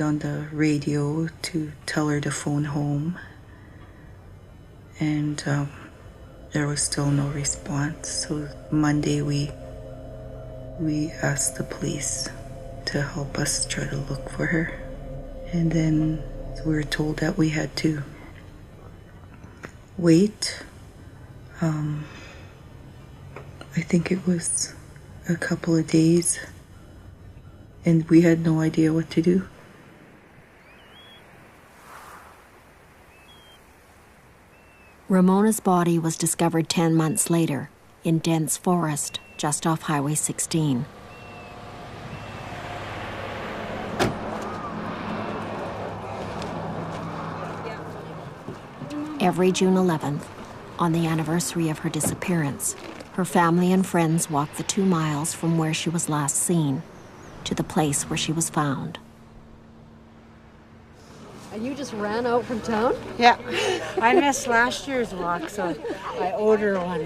on the radio to tell her to phone home, and there was still no response. So Monday we asked the police to help us try to look for her, and then we were told that we had to wait. I think it was a couple of days, and we had no idea what to do. Ramona's body was discovered 10 months later in dense forest just off Highway 16. Every June 11th, on the anniversary of her disappearance, her family and friends walked the 2 miles from where she was last seen to the place where she was found. And you just ran out from town? Yeah, I missed last year's walk, so I owed her one.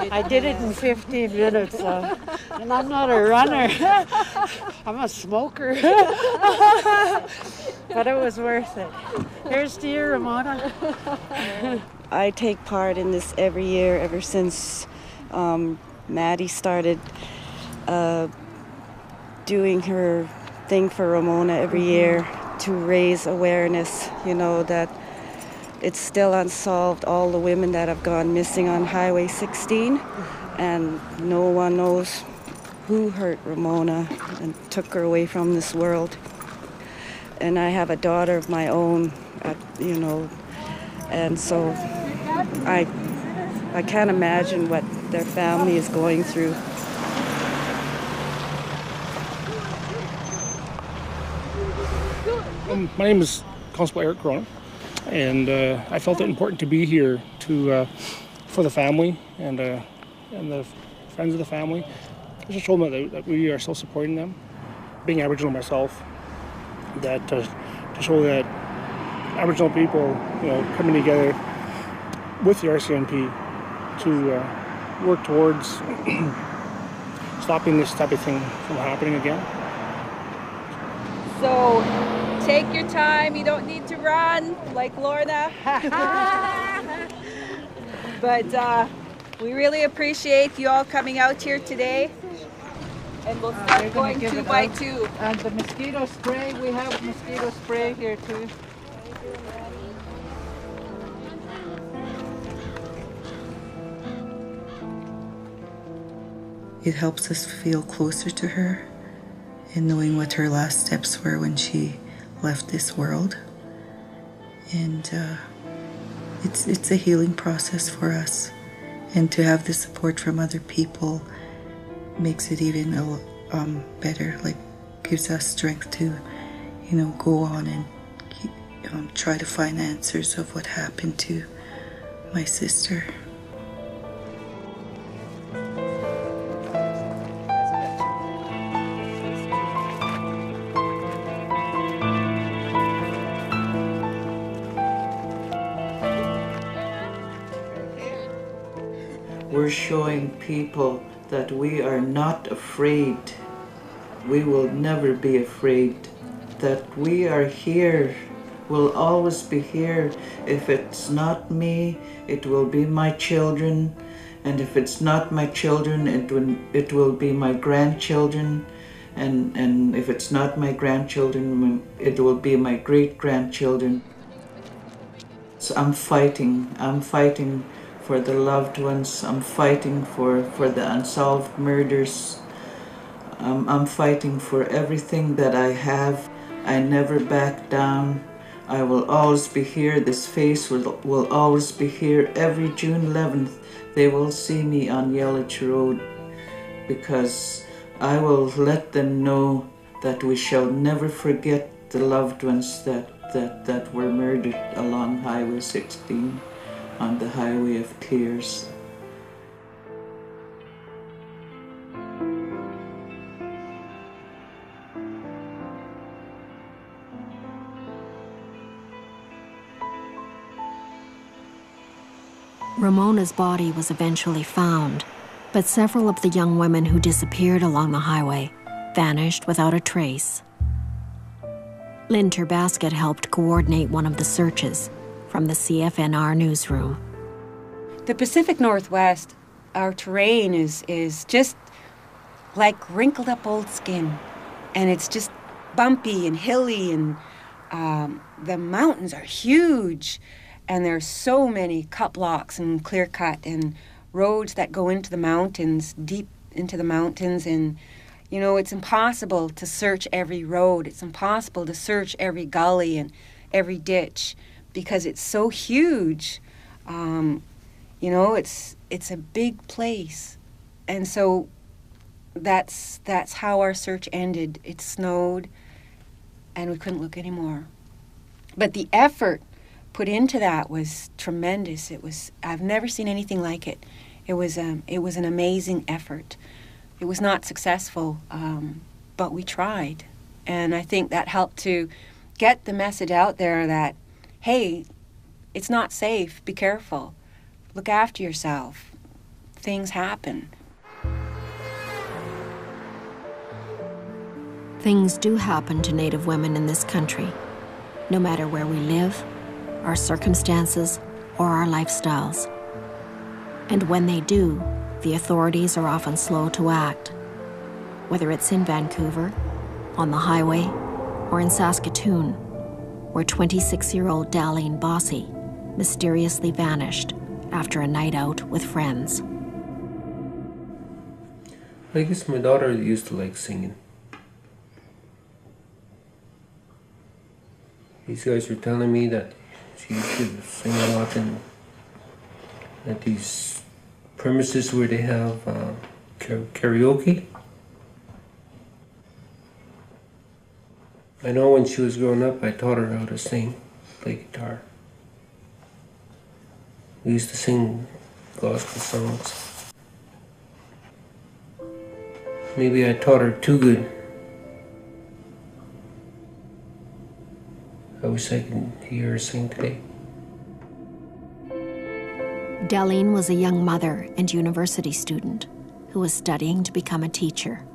I did it in 15 minutes, and I'm not a runner. I'm a smoker. But it was worth it. Here's to you, Ramona. I take part in this every year ever since Maddie started doing her thing for Ramona every year to raise awareness, that it's still unsolved, all the women that have gone missing on Highway 16, and no one knows who hurt Ramona and took her away from this world. And I have a daughter of my own, and so I can't imagine what their family is going through. My name is Constable Eric Corona, and I felt it important to be here for the family and the friends of the family. I just told them that we are still supporting them. Being Aboriginal myself, that to show that Aboriginal people, coming together with the RCMP to work towards stopping this type of thing from happening again. So take your time, you don't need to run like Lorna. But we really appreciate you all coming out here today. And we'll start going 2 by 2. And the mosquito spray, we have mosquito spray here too. It helps us feel closer to her and knowing what her last steps were when she left this world. And it's a healing process for us. And to have the support from other people makes it even better, gives us strength to, go on and try to find answers of what happened to my sister. We're showing people that we are not afraid. We will never be afraid. That we are here, we'll always be here. If it's not me, it will be my children. And if it's not my children, it will be my grandchildren. And if it's not my grandchildren, it will be my great-grandchildren. So I'm fighting for the loved ones. I'm fighting for the unsolved murders. I'm fighting for everything that I have. I never back down. I will always be here. This face will always be here. Every June 11th, they will see me on Yellich Road, because I will let them know that we shall never forget the loved ones that were murdered along Highway 16. On the highway of tears. Ramona's body was eventually found, but several of the young women who disappeared along the highway vanished without a trace. Lynn Terbasket helped coordinate one of the searches from the CFNR newsroom. The Pacific Northwest, our terrain is just like wrinkled up old skin. And it's just bumpy and hilly, and the mountains are huge. And there's so many cut blocks and clear cut and roads that go into the mountains, deep into the mountains. And, you know, it's impossible to search every road. It's impossible to search every gully and every ditch because it's so huge. You know, it's a big place. And so that's how our search ended. It snowed and we couldn't look anymore. But the effort put into that was tremendous. I've never seen anything like it. It was an amazing effort. It was not successful, but we tried. And I think that helped to get the message out there that, hey, it's not safe, be careful, look after yourself, things happen. Things do happen to Native women in this country, no matter where we live, our circumstances, or our lifestyles. And when they do, the authorities are often slow to act, whether it's in Vancouver, on the highway, or in Saskatoon, where 26-year-old Darlene Bossy mysteriously vanished after a night out with friends. I guess my daughter used to like singing. These guys were telling me that she used to sing a lot at these premises where they have karaoke. I know when she was growing up, I taught her how to sing, play guitar. We used to sing gospel songs. Maybe I taught her too good. I wish I could hear her sing today. Darlene was a young mother and university student who was studying to become a teacher.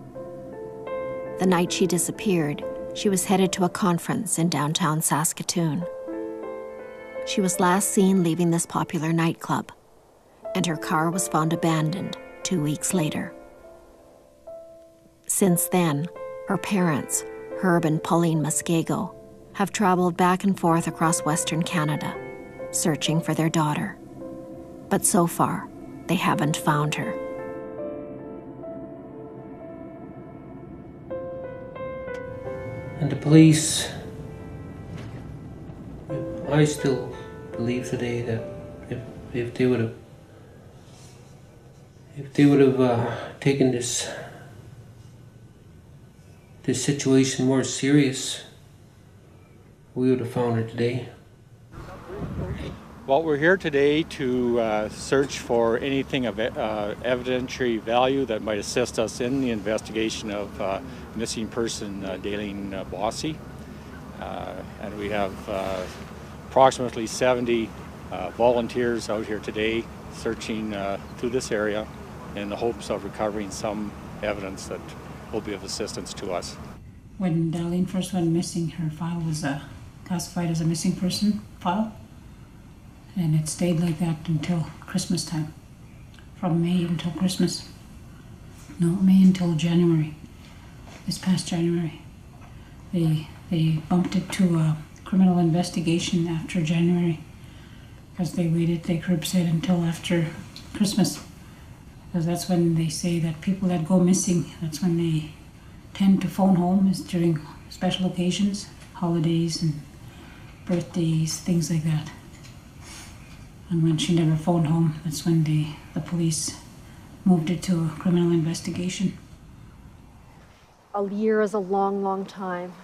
The night she disappeared, she was headed to a conference in downtown Saskatoon. She was last seen leaving this popular nightclub, and her car was found abandoned 2 weeks later. Since then, her parents, Herb and Pauline Muskego, have traveled back and forth across Western Canada, searching for their daughter. But so far, they haven't found her. And the police, I still believe today that if they would have taken this situation more serious, we would have found her today. Well, we're here today to search for anything of evidentiary value that might assist us in the investigation of missing person Darlene Bossy. And we have approximately 70 volunteers out here today searching through this area in the hopes of recovering some evidence that will be of assistance to us. When Darlene first went missing, her file was classified as a missing person file, and it stayed like that until Christmas time, from May until Christmas. No, May until January, this past January. They bumped it to a criminal investigation after January because they curbside until after Christmas, because that's when they say that people that go missing, that's when they tend to phone home, is during special occasions, holidays and birthdays, things like that. And when she never phoned home, that's when the police moved it to a criminal investigation. A year is a long, long time,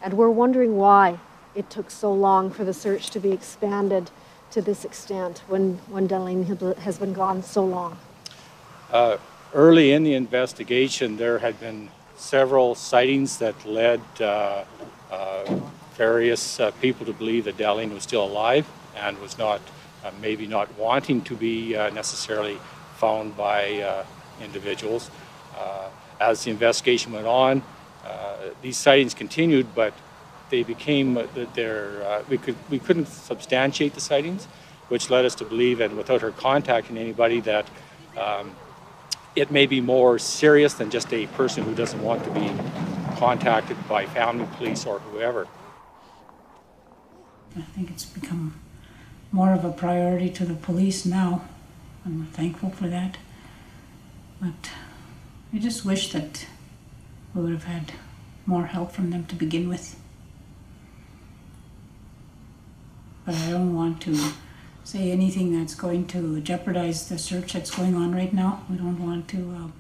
and we're wondering why it took so long for the search to be expanded to this extent when Darlene has been gone so long. Early in the investigation, there had been several sightings that led various people to believe that Darlene was still alive and was not, maybe not wanting to be necessarily found by individuals. As the investigation went on, these sightings continued, but they became we couldn't substantiate the sightings, which led us to believe, and without her contacting anybody, that it may be more serious than just a person who doesn't want to be contacted by family, police, or whoever. I think it's become more of a priority to the police now, and we're thankful for that. But I just wish that we would have had more help from them to begin with. But I don't want to say anything that's going to jeopardize the search that's going on right now. We don't want to,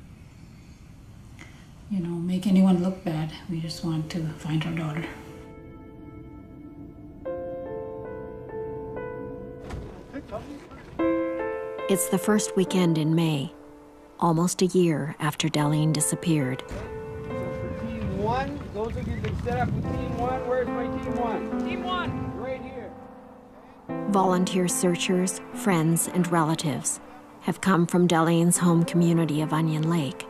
make anyone look bad. We just want to find our daughter. It's the first weekend in May, almost a year after Darlene disappeared. So for team one, those of you that set up with team one, where's my team one? Team one! Right here. Volunteer searchers, friends, and relatives have come from Darlene's home community of Onion Lake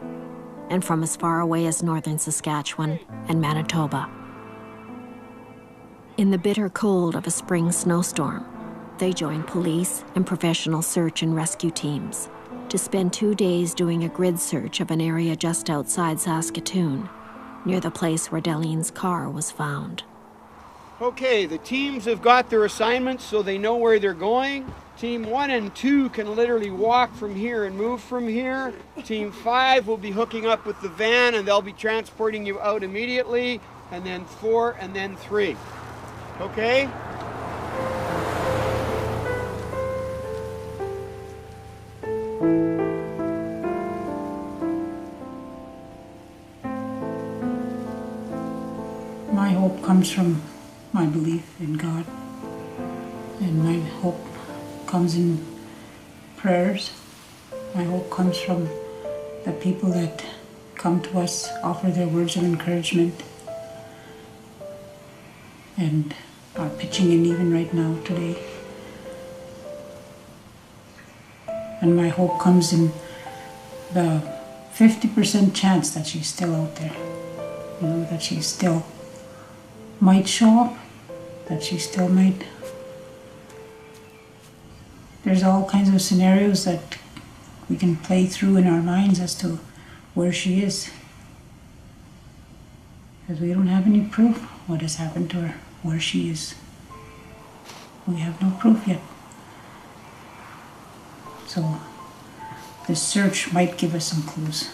and from as far away as northern Saskatchewan and Manitoba. In the bitter cold of a spring snowstorm, they join police and professional search and rescue teams to spend 2 days doing a grid search of an area just outside Saskatoon, near the place where Darlene's car was found. Okay, the teams have got their assignments so they know where they're going. Team 1 and 2 can literally walk from here and move from here. Team 5 will be hooking up with the van and they'll be transporting you out immediately. And then 4 and then 3. Okay? My hope comes from my belief in God, and my hope comes in prayers. My hope comes from the people that come to us, offer their words of encouragement, and are pitching in even right now today. And my hope comes in the 50% chance that she's still out there, that she still might show up, that she still might. There's all kinds of scenarios that we can play through in our minds as to where she is. Because we don't have any proof what has happened to her, where she is. We have no proof yet. So this search might give us some clues.